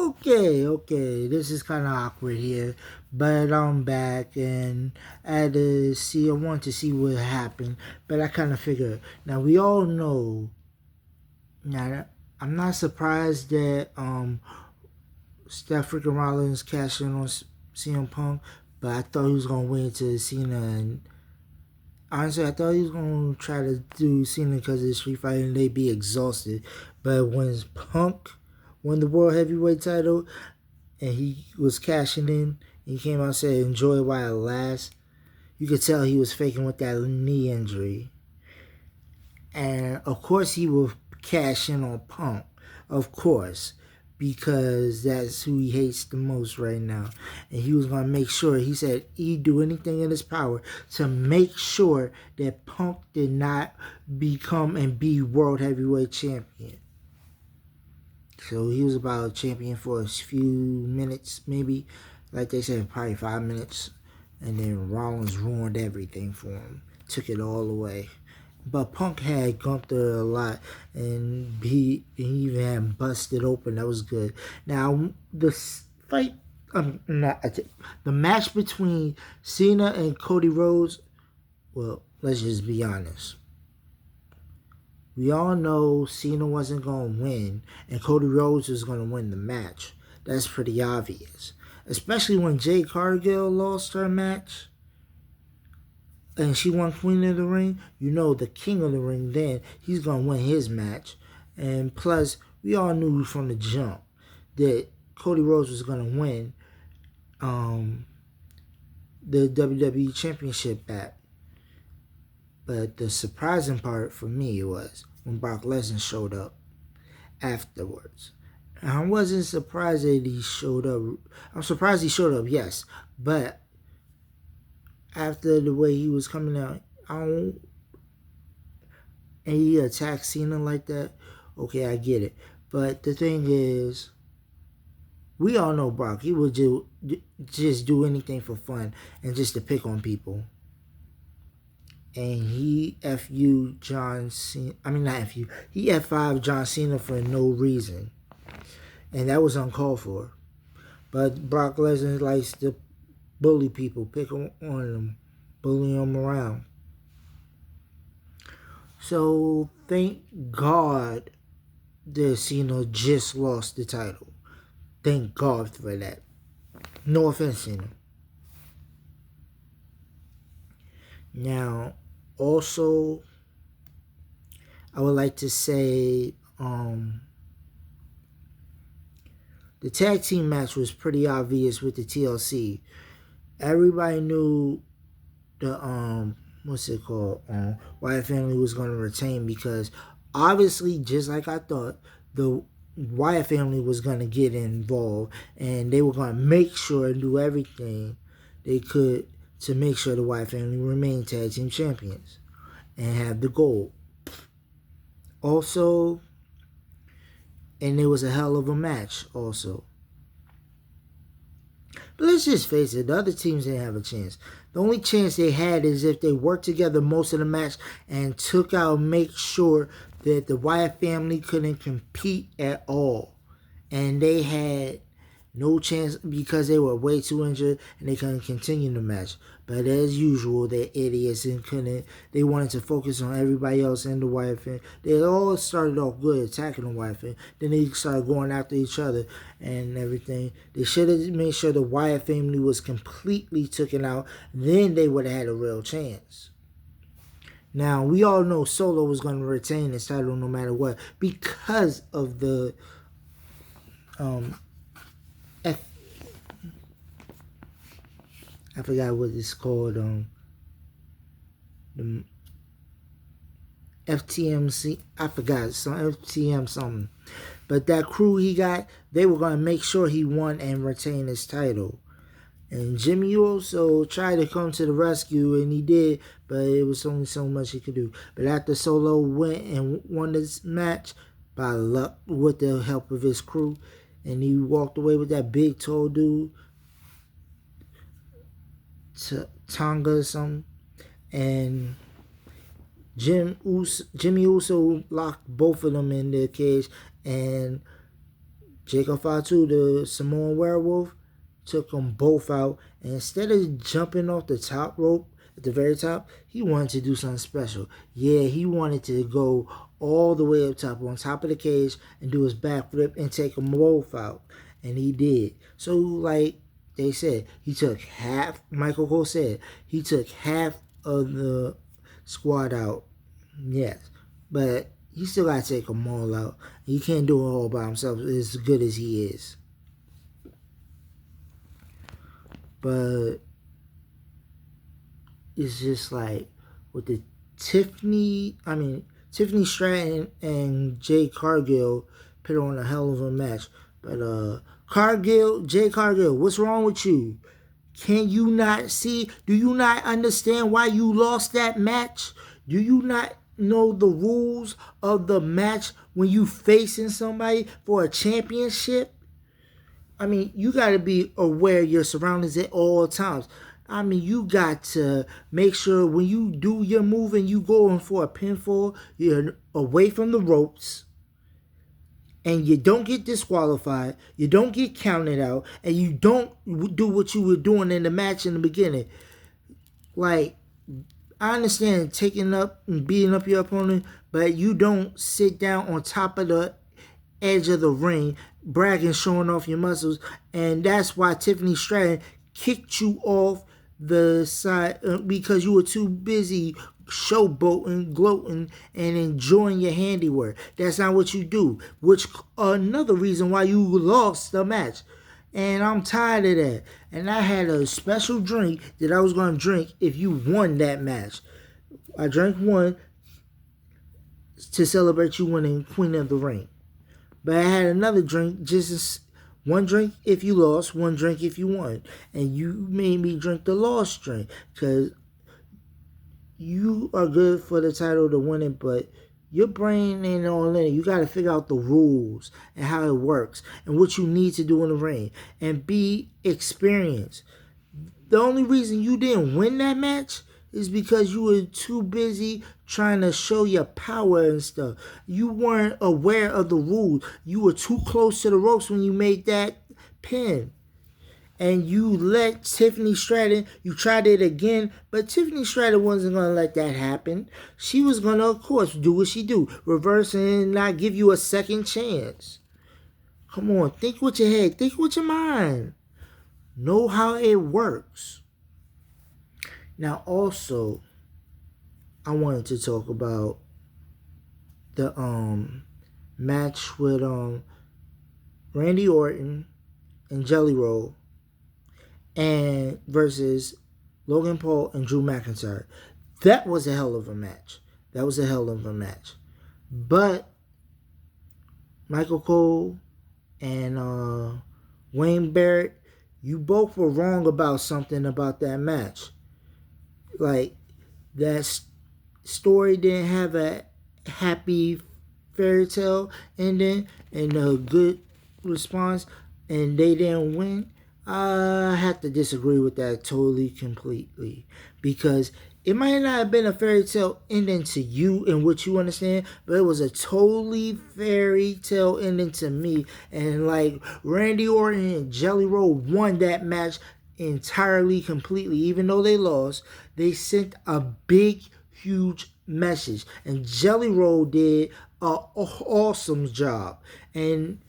Okay. This is kind of awkward here, but I'm back and I want to see what happened, but I kind of figured. Now we all know. Now I'm not surprised that Steph freaking Rollins cashed in on CM Punk, but I thought he was gonna wait to Cena. And honestly, I thought he was gonna try to do Cena because of the Street Fighter and they'd be exhausted. But when Punk won the World Heavyweight title, and he was cashing in. He came out and said, "Enjoy it while it lasts." You could tell he was faking with that knee injury. And of course, he will cash in on Punk. Of course, because that's who he hates the most right now. And he was going to make sure, he said he'd do anything in his power to make sure that Punk did not become and be World Heavyweight Champion. So he was about champion for a few minutes, maybe. Like they said, probably 5 minutes. And then Rollins ruined everything for him. Took it all away. But Punk had Gunther a lot. And he even had busted open. That was good. Now, the fight... the match between Cena and Cody Rhodes... Well, let's just be honest. We all know Cena wasn't going to win and Cody Rhodes was going to win the match. That's pretty obvious. Especially when Jade Cargill lost her match and she won Queen of the Ring. You know the King of the Ring then, he's going to win his match. And plus, we all knew from the jump that Cody Rhodes was going to win the WWE Championship back. But the surprising part for me was when Brock Lesnar showed up afterwards. And I wasn't surprised that he showed up. I'm surprised he showed up, yes. But after the way he was coming out, and he attacked Cena like that, okay, I get it. But the thing is, we all know Brock. He would just do anything for fun and just to pick on people. And he F.U. John Cena. I mean, not F.U. He F5 John Cena for no reason. And that was uncalled for. But Brock Lesnar likes to bully people, pick on them, bully them around. So, thank God that Cena just lost the title. Thank God for that. No offense, Cena. Now, also, I would like to say the tag team match was pretty obvious with the TLC. Everybody knew the Wyatt family was going to retain because obviously, just like I thought, the Wyatt family was going to get involved and they were going to make sure and do everything they could to make sure the Wyatt family remain tag team champions and have the gold. Also, and it was a hell of a match also. But let's just face it, the other teams didn't have a chance. The only chance they had is if they worked together most of the match and make sure that the Wyatt family couldn't compete at all. And they had no chance because they were way too injured and they couldn't continue the match. But as usual, they're idiots and they wanted to focus on everybody else in the Wyatt family. They all started off good attacking the Wyatt family. Then they started going after each other and everything. They should have made sure the Wyatt family was completely taken out. Then they would have had a real chance. Now, we all know Solo was going to retain his title no matter what because of the I forgot what it's called. The FTMC. I forgot some FTM something. But that crew he got, they were gonna make sure he won and retain his title. And Jimmy also tried to come to the rescue, and he did, but it was only so much he could do. But after Solo went and won this match by luck with the help of his crew, and he walked away with that big tall dude. Tonga or something, and Jimmy Uso locked both of them in the cage and Jacob Fatu, the Samoan werewolf, took them both out. And instead of jumping off the top rope at the very top, he wanted to do something special. Yeah, he wanted to go all the way up top, on top of the cage, and do his backflip and take them both out. And he did. So, like they said, he took half, Michael Cole said, he took half of the squad out. Yes. But he still got to take them all out. He can't do it all by himself as good as he is. But it's just like with the Tiffany Stratton and Jade Cargill put on a hell of a match. But Jade Cargill, what's wrong with you? Can you not see? Do you not understand why you lost that match? Do you not know the rules of the match when you facing somebody for a championship? I mean, you got to be aware of your surroundings at all times. I mean, you got to make sure when you do your move and you going for a pinfall, you're away from the ropes and you don't get disqualified, you don't get counted out, and you don't do what you were doing in the match in the beginning. Like, I understand taking up and beating up your opponent, but you don't sit down on top of the edge of the ring, bragging, showing off your muscles. And that's why Tiffany Stratton kicked you off the side because you were too busy showboating, gloating, and enjoying your handiwork. That's not what you do, which another reason why you lost the match. And I'm tired of that. And I had a special drink that I was going to drink if you won that match. I drank one to celebrate you winning Queen of the Ring. But I had another drink, just one drink if you lost, one drink if you won. And you made me drink the lost drink because you are good for the title to win it, but your brain ain't all in it. You got to figure out the rules and how it works and what you need to do in the ring and be experienced. The only reason you didn't win that match is because you were too busy trying to show your power and stuff. You weren't aware of the rules. You were too close to the ropes when you made that pin. And you let Tiffany Stratton, you tried it again, but Tiffany Stratton wasn't going to let that happen. She was going to, of course, do what she do, reverse and not give you a second chance. Come on, think with your head, think with your mind. Know how it works. Now, also, I wanted to talk about the match with Randy Orton and Jelly Roll and versus Logan Paul and Drew McIntyre. That was a hell of a match. But Michael Cole and Wayne Barrett, you both were wrong about something about that match. Like, that story didn't have a happy fairy tale ending and a good response, and they didn't win. I have to disagree with that totally, completely. Because it might not have been a fairy tale ending to you and what you understand, but it was a totally fairy tale ending to me. And like, Randy Orton and Jelly Roll won that match entirely, completely. Even though they lost, they sent a big, huge message. And Jelly Roll did an awesome job. And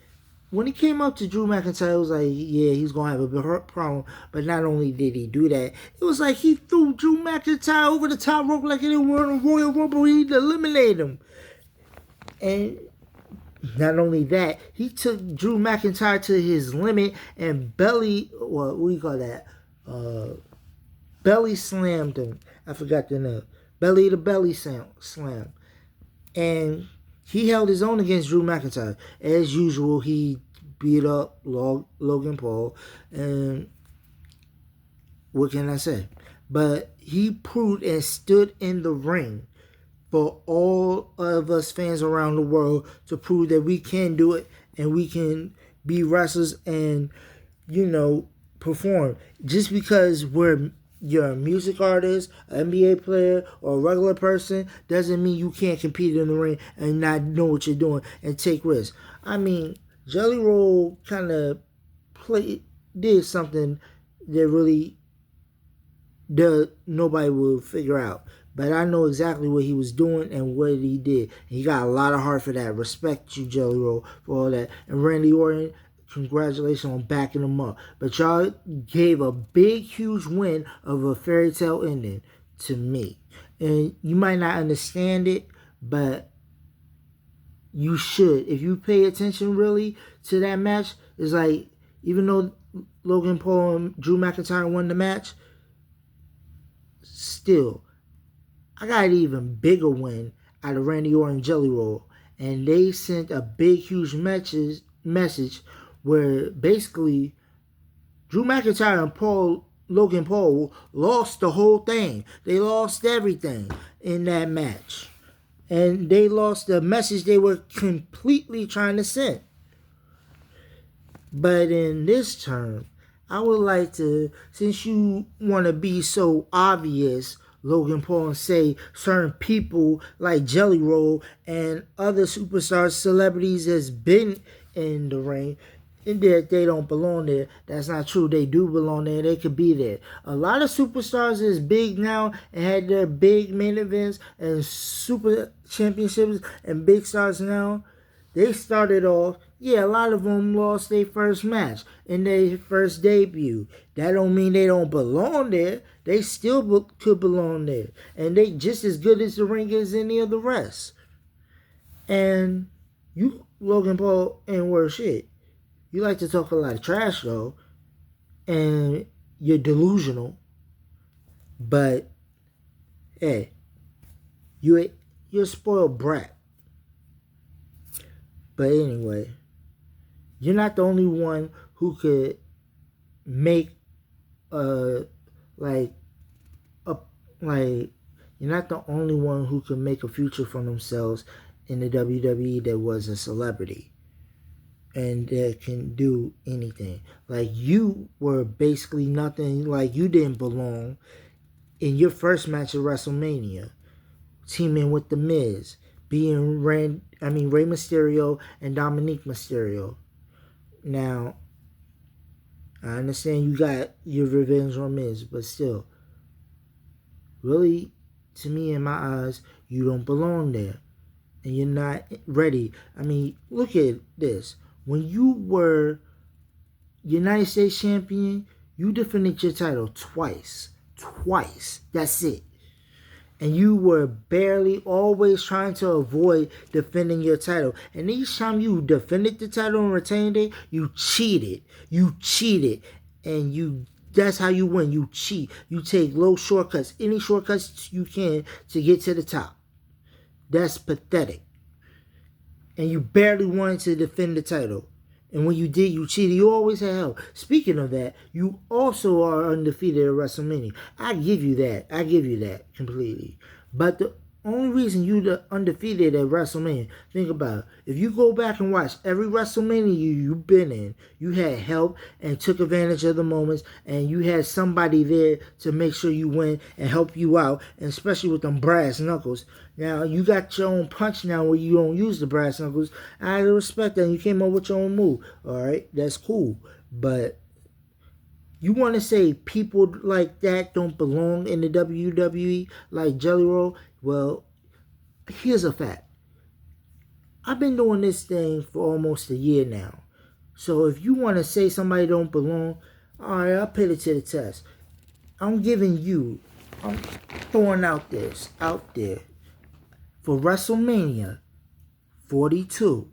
when he came up to Drew McIntyre, it was like, yeah, he's going to have a big problem. But not only did he do that, it was like he threw Drew McIntyre over the top rope like it were a Royal Rumble. He'd eliminate him. And not only that, he took Drew McIntyre to his limit and belly slammed him. I forgot the name. Belly to belly slam. And he held his own against Drew McIntyre. As usual, he beat up Logan Paul. And what can I say? But he proved and stood in the ring for all of us fans around the world to prove that we can do it and we can be wrestlers and, perform. Just because you're a music artist, an NBA player, or a regular person doesn't mean you can't compete in the ring and not know what you're doing and take risks. I mean, Jelly Roll kind of did something that really nobody will figure out. But I know exactly what he was doing and what he did. He got a lot of heart for that. Respect you, Jelly Roll, for all that. And Randy Orton, congratulations on backing him up. But y'all gave a big, huge win of a fairy tale ending to me. And you might not understand it, but you should. If you pay attention really to that match, it's like, even though Logan Paul and Drew McIntyre won the match, still, I got an even bigger win out of Randy Orton Jelly Roll. And they sent a big, huge message where basically Drew McIntyre and Logan Paul lost the whole thing. They lost everything in that match. And they lost the message they were completely trying to send. But in this term, I would like to, since you want to be so obvious, Logan Paul, and say certain people like Jelly Roll and other superstars, celebrities that's been in the ring, and that they don't belong there. That's not true. They do belong there. They could be there. A lot of superstars is big now and had their big main events and super championships and big stars now. They started off, a lot of them lost their first match in their first debut. That don't mean they don't belong there. They still could belong there. And they just as good as the ring as any of the rest. And you, Logan Paul, ain't worth shit. You like to talk a lot of trash, though. And you're delusional. But, hey, you're a spoiled brat. But anyway, you're not the only one who could make you're not the only one who can make a future for themselves in the WWE that was a celebrity and that can do anything. Like, you were basically nothing. Like, you didn't belong in your first match at WrestleMania, teaming with The Miz, being Rey Mysterio and Dominic Mysterio. Now, I understand you got your revenge on Miz, but still, really, to me, in my eyes, you don't belong there. And you're not ready. I mean, look at this. When you were United States champion, you defended your title twice. Twice. That's it. And you were barely always trying to avoid defending your title. And each time you defended the title and retained it, you cheated. You cheated. And that's how you win. You cheat. You take low shortcuts. Any shortcuts you can to get to the top. That's pathetic. And you barely wanted to defend the title. And when you did, you cheated. You always had help. Speaking of that, you also are undefeated at WrestleMania. I give you that. I give you that completely. But the only reason you're undefeated at WrestleMania, think about it. If you go back and watch every WrestleMania you've been in, you had help and took advantage of the moments, and you had somebody there to make sure you win and help you out, and especially with them brass knuckles. Now, you got your own punch now where you don't use the brass knuckles. I respect that. You came up with your own move. All right, that's cool. But you want to say people like that don't belong in the WWE, like Jelly Roll? Well, here's a fact. I've been doing this thing for almost a year now. So if you want to say somebody don't belong, all right, I'll put it to the test. I'm throwing out there for WrestleMania 42.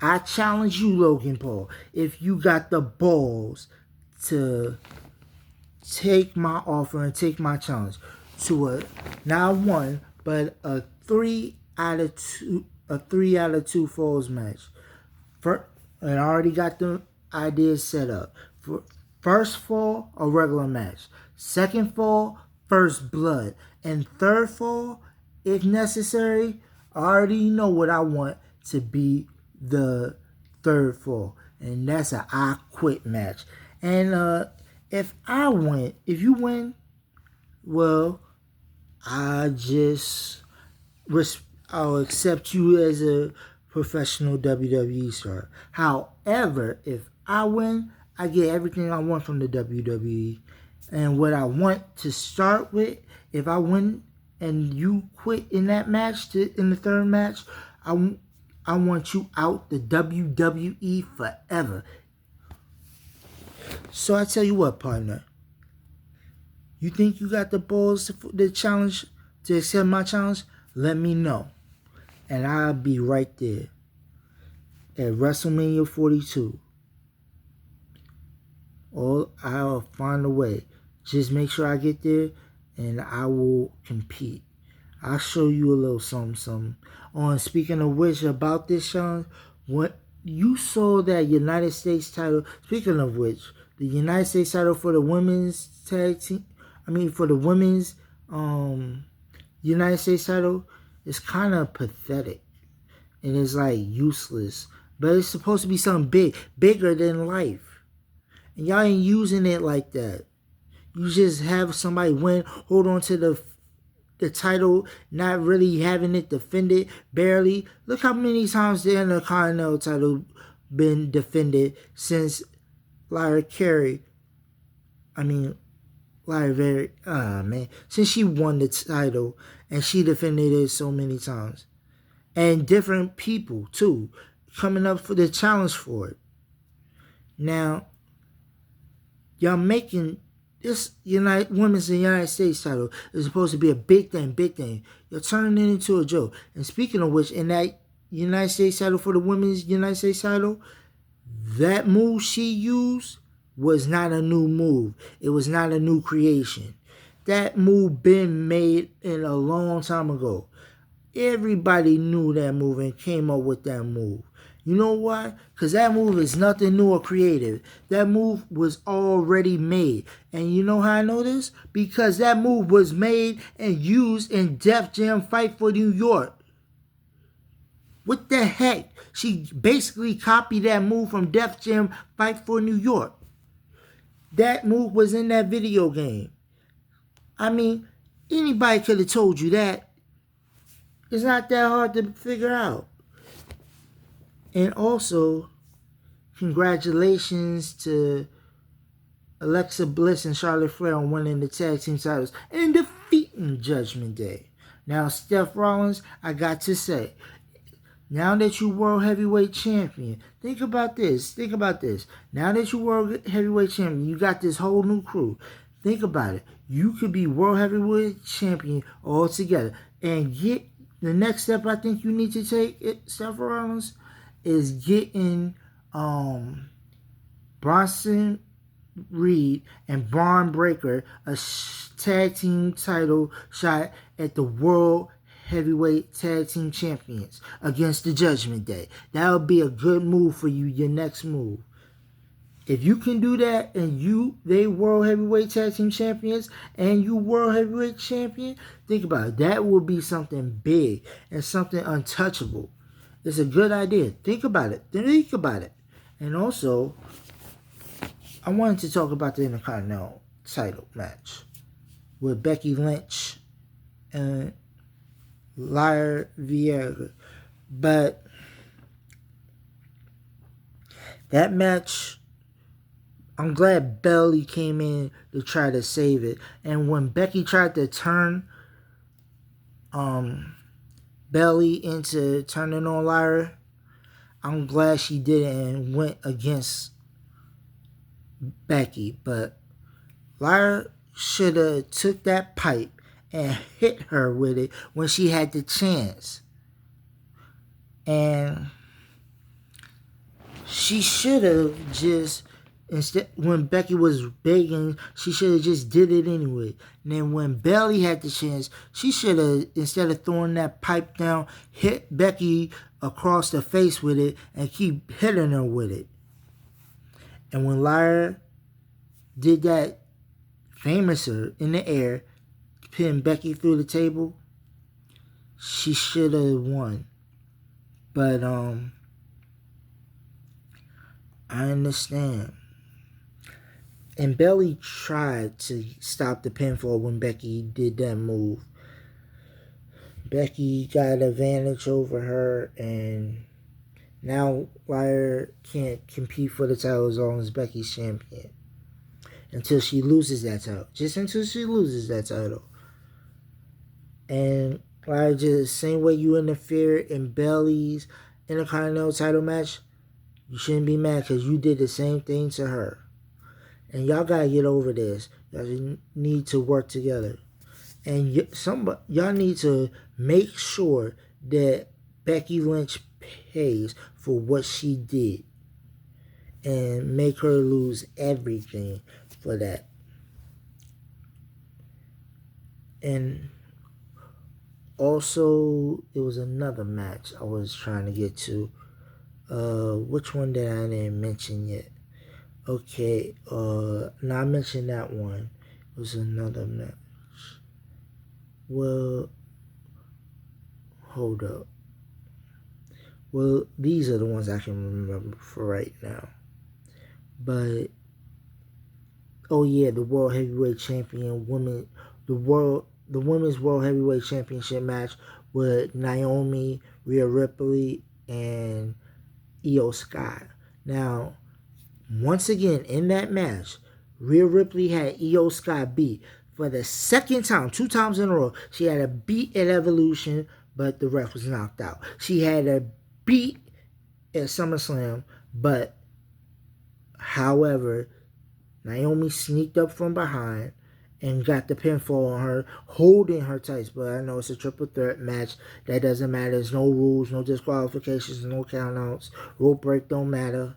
I challenge you, Logan Paul, if you got the balls to take my offer and take my challenge to not one, but a 3 out of 2 falls match. And I already got the ideas set up. For first fall, a regular match. Second fall, first blood. And third fall, if necessary, I already know what I want to be the third fall. And that's a I quit match. And if you win, well, I'll accept you as a professional WWE star. However, if I win, I get everything I want from the WWE. And what I want to start with, if I win and you quit in that match, in the third match, I want you out the WWE forever. So I tell you what, partner. You think you got the balls to challenge, to accept my challenge? Let me know. And I'll be right there at WrestleMania 42. Or I'll find a way. Just make sure I get there and I will compete. I'll show you a little something. Speaking of which, about this, Sean, what you saw that United States title, speaking of which, the United States title for the women's tag team, for the women's United States title is kind of pathetic. And it's like useless. But it's supposed to be something bigger than life. And y'all ain't using it like that. You just have somebody win, hold on to the title, not really having it defended, barely. Look how many times the Intercontinental title been defended since Lyra Carey. Since she won the title and she defended it so many times. And different people, too, coming up for the challenge for it. Now, y'all making this women's United States title is supposed to be a big thing. You're turning it into a joke. And speaking of which, in that United States title for the women's United States title, that move she used was not a new move. It was not a new creation. That move been made in a long time ago. Everybody knew that move and came up with that move. You know why? Because that move is nothing new or creative. That move was already made. And you know how I know this? Because that move was made and used in Def Jam Fight for New York. What the heck? She basically copied that move from Def Jam Fight for New York. That move was in that video game. Anybody could have told you that. It's not that hard to figure out. And also, congratulations to Alexa Bliss and Charlotte Flair on winning the tag team titles and defeating Judgment Day. Now, Seth Rollins, I got to say, now that you World Heavyweight Champion, think about this. Now that you World Heavyweight Champion, you got this whole new crew. Think about it. You could be World Heavyweight Champion all together. And get the next step I think you need to take, Seth Rollins, is getting Bronson Reed and Braun Breaker a tag team title shot at the World Heavyweight Tag Team Champions against the Judgment Day. That would be a good move for you, your next move. If you can do that and they World Heavyweight Tag Team Champions and you World Heavyweight Champion, think about it. That will be something big and something untouchable. It's a good idea. Think about it. And also, I wanted to talk about the Intercontinental title match with Becky Lynch and Lyra Vieira. But that match, I'm glad Bayley came in to try to save it. And when Becky tried to turn Bayley into turning on Lyra, I'm glad she did it and went against Becky. But Lyra should have took that pipe and hit her with it when she had the chance. And she should have just, instead, when Becky was begging, she should have just did it anyway. And then when Bayley had the chance, she should have, instead of throwing that pipe down, hit Becky across the face with it and keep hitting her with it. And when Lyra did that famouser in the air, pin Becky through the table, she should have won. But I understand. And Bayley tried to stop the pinfall when Becky did that move. Becky got advantage over her and Now Ryder can't compete for the title as long as Becky's champion. Until she loses that title. Just until she loses that title. And like just same way you interfere in Bayley's Intercontinental title match, you shouldn't be mad because you did the same thing to her. And y'all gotta get over this. Y'all need to work together. And y'all need to make sure that Becky Lynch pays for what she did. And make her lose everything for that. And also, there was another match I was trying to get to. Which one did I didn't mention yet? Okay, now I mentioned that one. It was another match. Well, hold up. Well, these are the ones I can remember for right now. But, oh yeah, the World Heavyweight Champion the Women's World Heavyweight Championship match with Naomi, Rhea Ripley, and Io Sky. Now, once again, in that match, Rhea Ripley had Io Sky beat for the second time, 2 times in a row. She had a beat at Evolution, but the ref was knocked out. She had a beat at SummerSlam, but however, Naomi sneaked up from behind and got the pinfall on her, holding her tights. But I know it's a triple threat match. That doesn't matter. There's no rules, no disqualifications, no countouts. Rope break don't matter.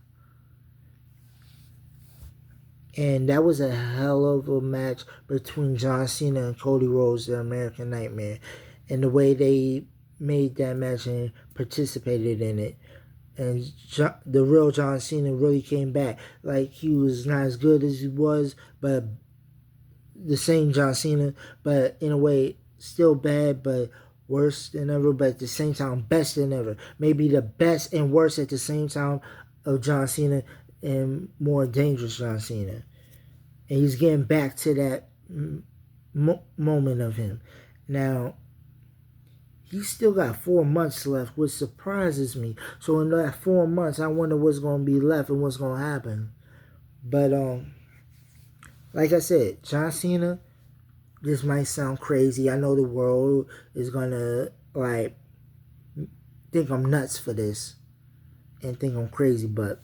And that was a hell of a match between John Cena and Cody Rhodes, the American Nightmare. And the way they made that match and participated in it. And the real John Cena really came back. Like, he was not as good as he was, but the same John Cena, but in a way, still bad, but worse than ever, but at the same time, best than ever. Maybe the best and worst at the same time of John Cena and more dangerous John Cena. And he's getting back to that moment of him. Now, he's still got 4 months left, which surprises me. So in that 4 months, I wonder what's going to be left and what's going to happen. But, like I said, John Cena, this might sound crazy. I know the world is going to, like, think I'm nuts for this and think I'm crazy, but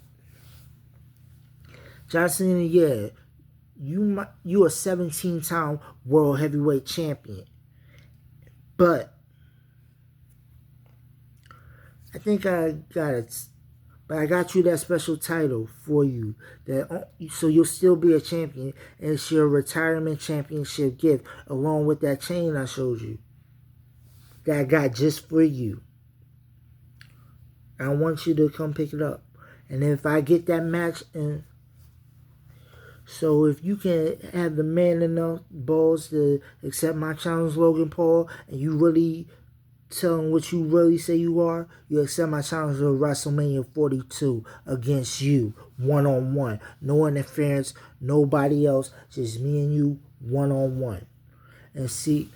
John Cena, yeah, you a 17-time world heavyweight champion, but I think I got it. But I got you that special title for you, that so you'll still be a champion, and it's your retirement championship gift, along with that chain I showed you, that I got just for you. I want you to come pick it up, and if I get that match, and so if you can have the man enough balls to accept my challenge, Logan Paul, and you really tell him what you really say you are, you accept my challenge to WrestleMania 42 against you, one-on-one. No interference, nobody else, just me and you, one-on-one. And see,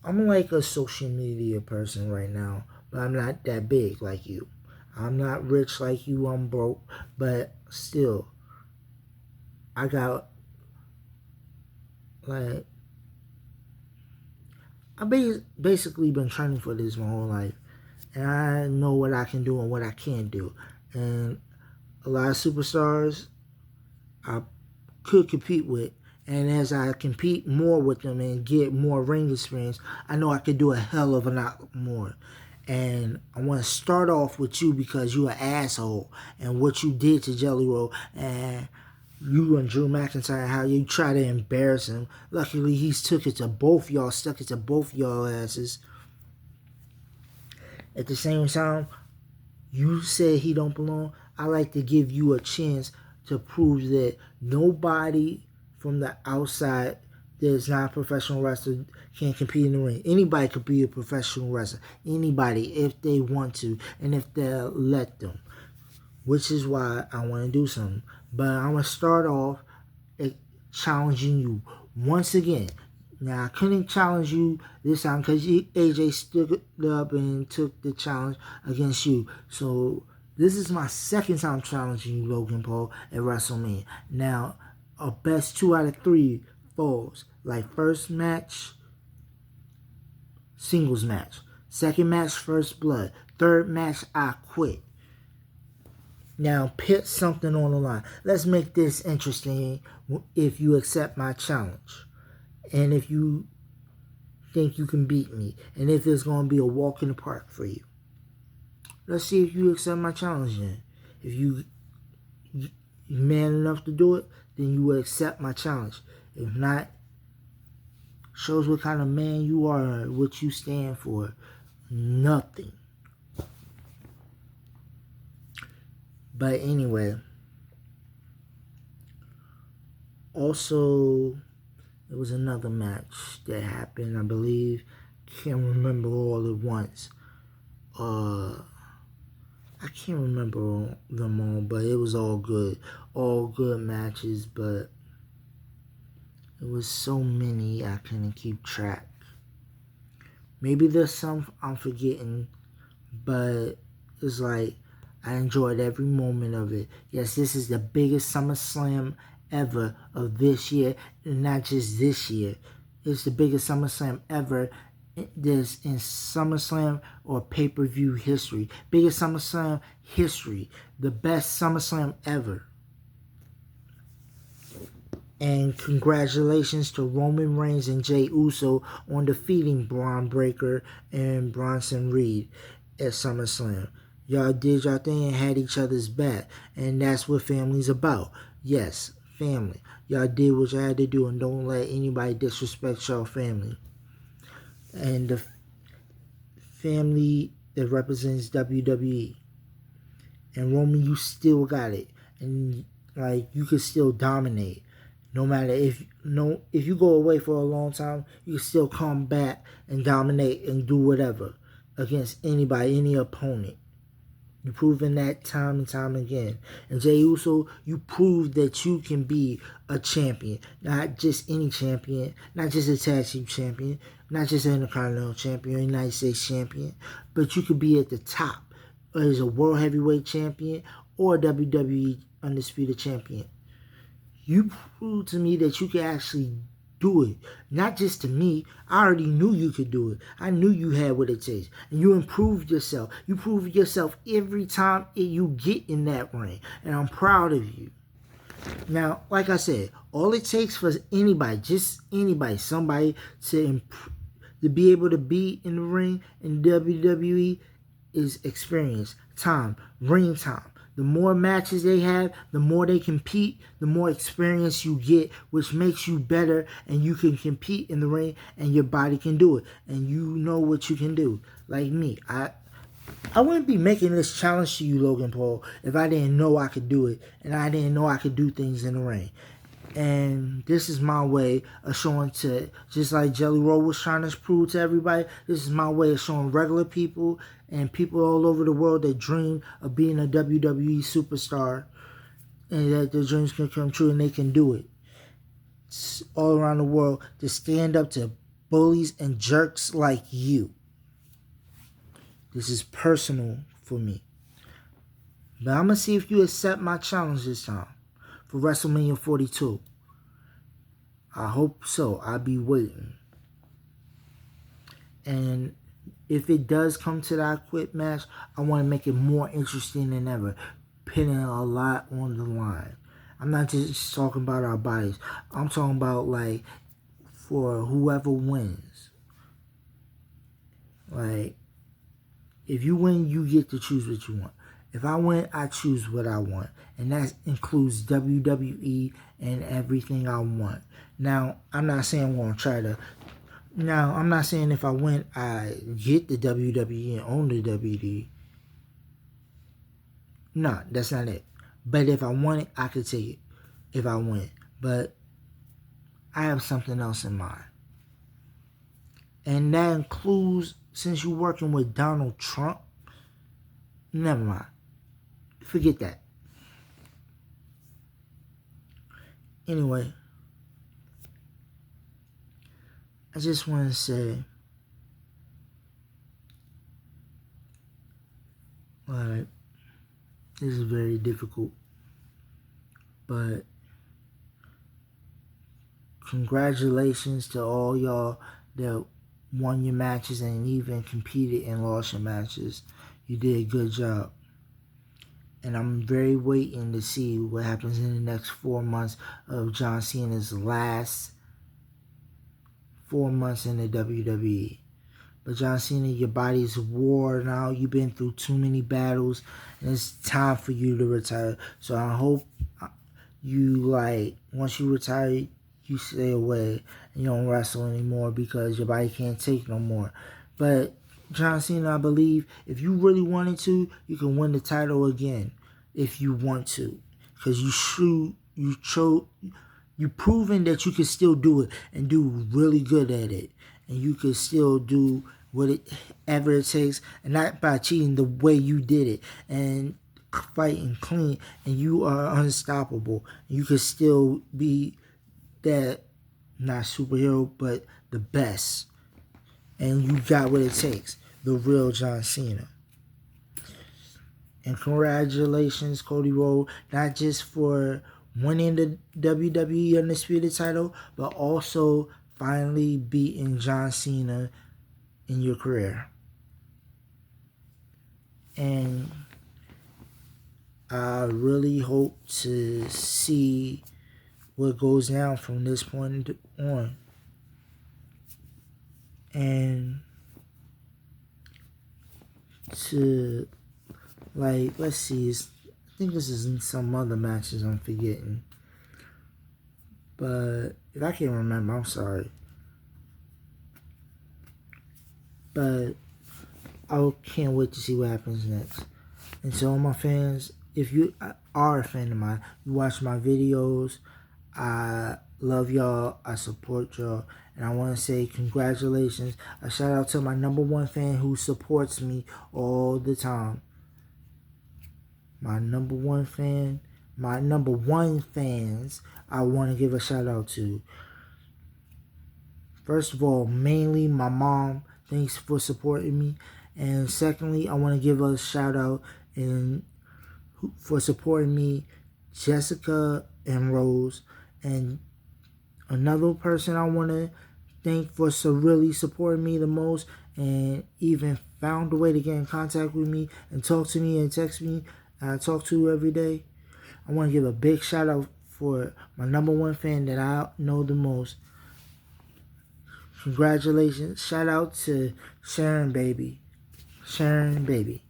I'm like a social media person right now, but I'm not that big like you. I'm not rich like you, I'm broke, but still, I got, like, I've basically been training for this my whole life. And I know what I can do and what I can't do. And a lot of superstars I could compete with. And as I compete more with them and get more ring experience, I know I could do a hell of a lot more. And I want to start off with you because you're an asshole. And what you did to Jelly Roll. And you and Drew McIntyre, how you try to embarrass him. Luckily, he's took it to both y'all, stuck it to both y'all asses. At the same time, you said he don't belong. I like to give you a chance to prove that nobody from the outside that is not a professional wrestler can compete in the ring. Anybody could be a professional wrestler. Anybody, if they want to, and if they'll let them. Which is why I want to do something. But I'm going to start off challenging you once again. Now, I couldn't challenge you this time because AJ stood up and took the challenge against you. So, this is my second time challenging you, Logan Paul, at WrestleMania. Now, a best 2 out of 3 falls. Like, first match, singles match. Second match, first blood. Third match, I quit. Now, put something on the line. Let's make this interesting if you accept my challenge. And if you think you can beat me. And if it's going to be a walk in the park for you. Let's see if you accept my challenge then. If you man enough to do it, then you will accept my challenge. If not, shows what kind of man you are, what you stand for. Nothing. But anyway, also, there was another match that happened, I believe. Can't remember all at once. I can't remember them all, but it was all good. All good matches, but it was so many I couldn't keep track. Maybe there's some I'm forgetting, but it's like I enjoyed every moment of it. Yes, this is the biggest SummerSlam ever of this year, and not just this year. It's the biggest SummerSlam ever this in SummerSlam or pay-per-view history. Biggest SummerSlam history. The best SummerSlam ever. And congratulations to Roman Reigns and Jey Uso on defeating Braun Breaker and Bronson Reed at SummerSlam. Y'all did y'all thing and had each other's back. And that's what family's about. Yes, family. Y'all did what y'all had to do and don't let anybody disrespect y'all family. And the family that represents WWE. And Roman, you still got it. And like you could still dominate. No matter if you go away for a long time, you can still come back and dominate and do whatever against anybody, any opponent. You've proven that time and time again. And Jey Uso, you proved that you can be a champion. Not just any champion. Not just a tag team champion. Not just an Intercontinental champion or United States champion. But you could be at the top as a World Heavyweight champion or a WWE Undisputed champion. You proved to me that you could actually do it. Not just to me. I already knew you could do it. I knew you had what it takes. And you improved yourself. You prove yourself every time you get in that ring. And I'm proud of you. Now, like I said, all it takes for anybody, just anybody, somebody to be able to be in the ring in WWE is experience, time, ring time. The more matches they have, the more they compete, the more experience you get, which makes you better and you can compete in the ring and your body can do it. And you know what you can do. Like me, I wouldn't be making this challenge to you, Logan Paul, if I didn't know I could do it and I didn't know I could do things in the ring. And this is my way of showing to, just like Jelly Roll was trying to prove to everybody, this is my way of showing regular people and people all over the world that dream of being a WWE superstar and that their dreams can come true and they can do it. It's all around the world to stand up to bullies and jerks like you. This is personal for me. But I'm going to see if you accept my challenge this time for WrestleMania 42. I hope so. I'll be waiting. And if it does come to that quit match, I want to make it more interesting than ever. Putting a lot on the line. I'm not just talking about our bodies. I'm talking about like for whoever wins. Like, if you win, you get to choose what you want. If I win, I choose what I want. And that includes WWE and everything I want. Now, I'm not saying I'm going to try to... Now, I'm not saying if I win, I get the WWE and own the WWE. No, that's not it. But if I want it, I could take it. If I win. But I have something else in mind. And that includes, since you're working with Donald Trump, never mind. Forget that. Anyway, I just want to say, alright, this is very difficult, but congratulations to all y'all that won your matches and even competed and lost your matches. You did a good job. And I'm very waiting to see what happens in the next 4 months of John Cena's last 4 months in the WWE. But John Cena, your body's worn out. You've been through too many battles, and it's time for you to retire. So I hope you, once you retire, you stay away and you don't wrestle anymore because your body can't take no more. But John Cena, I believe, if you really wanted to, you can win the title again if you want to. Because you've proven that you can still do it and do really good at it. And you can still do whatever it takes, and not by cheating the way you did it. And fighting clean, and you are unstoppable. You can still be that, not superhero, but the best. And you got what it takes. The real John Cena. And congratulations, Cody Rhodes, not just for winning the WWE Undisputed title, but also finally beating John Cena in your career. And I really hope to see what goes down from this point on. And to, let's see, I think this is in some other matches I'm forgetting. But if I can't remember, I'm sorry. But I can't wait to see what happens next. And to all my fans, if you are a fan of mine, you watch my videos, I love y'all, I support y'all, and I want to say congratulations. A shout out to my #1 fan who supports me all the time. My #1 fan, my #1 fans, I want to give a shout out to. First of all, mainly my mom, thanks for supporting me. And secondly, I want to give a shout out for supporting me, Jessica and Rose. And another person I want to thank for really supporting me the most and even found a way to get in contact with me and talk to me and text me, I talk to every day. I want to give a big shout out for my #1 fan that I know the most. Congratulations. Shout out to Sharon Baby. Sharon Baby.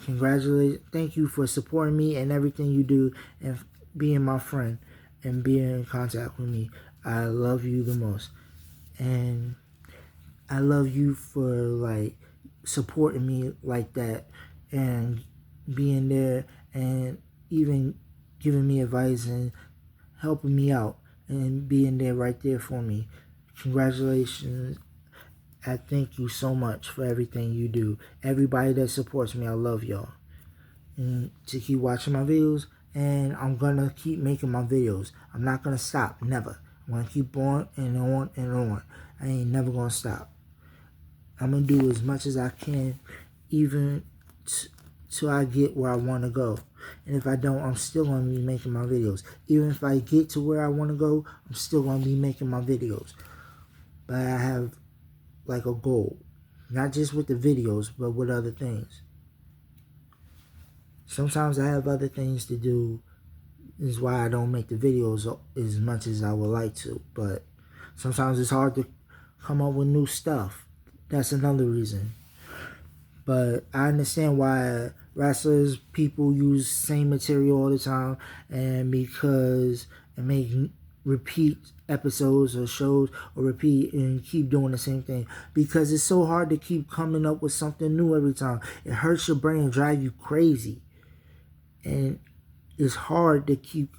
Congratulations. Thank you for supporting me and everything you do and being my friend and being in contact with me. I love you the most. And I love you for supporting me like that and being there and even giving me advice and helping me out and being there right there for me. Congratulations. I thank you so much for everything you do. Everybody that supports me, I love y'all. And to keep watching my videos, and I'm gonna keep making my videos. I'm not gonna stop, never. I'm gonna keep on and on and on. I ain't never gonna stop. I'm gonna do as much as I can, even till I get where I want to go. And if I don't, I'm still gonna be making my videos. Even if I get to where I want to go, I'm still gonna be making my videos. But I have a goal, not just with the videos, but with other things. Sometimes I have other things to do. This is why I don't make the videos as much as I would like to. But sometimes it's hard to come up with new stuff. That's another reason. But I understand why wrestlers, people use same material all the time, and because it make repeat episodes or shows or repeat and keep doing the same thing, because it's so hard to keep coming up with something new every time. It hurts your brain and drive you crazy, and it's hard to keep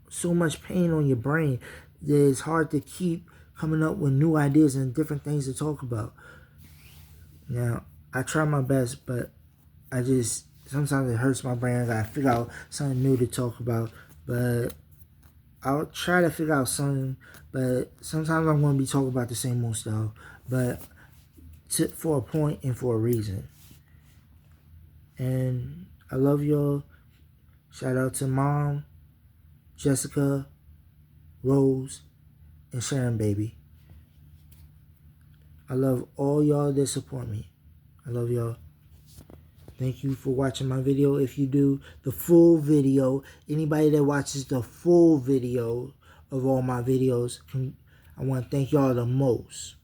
so much pain on your brain that it's hard to keep coming up with new ideas and different things to talk about. Now, I try my best, but sometimes it hurts my brain. I gotta figure out something new to talk about, but I'll try to figure out something, but sometimes I'm going to be talking about the same old stuff, but for a point and for a reason. And I love y'all. Shout out to Mom, Jessica, Rose, and Sharon Baby. I love all y'all that support me. I love y'all. Thank you for watching my video. If you do the full video, anybody that watches the full video of all my videos, I want to thank y'all the most.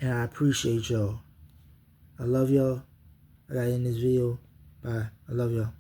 And I appreciate y'all. I love y'all. I got to end this video. Bye. I love y'all.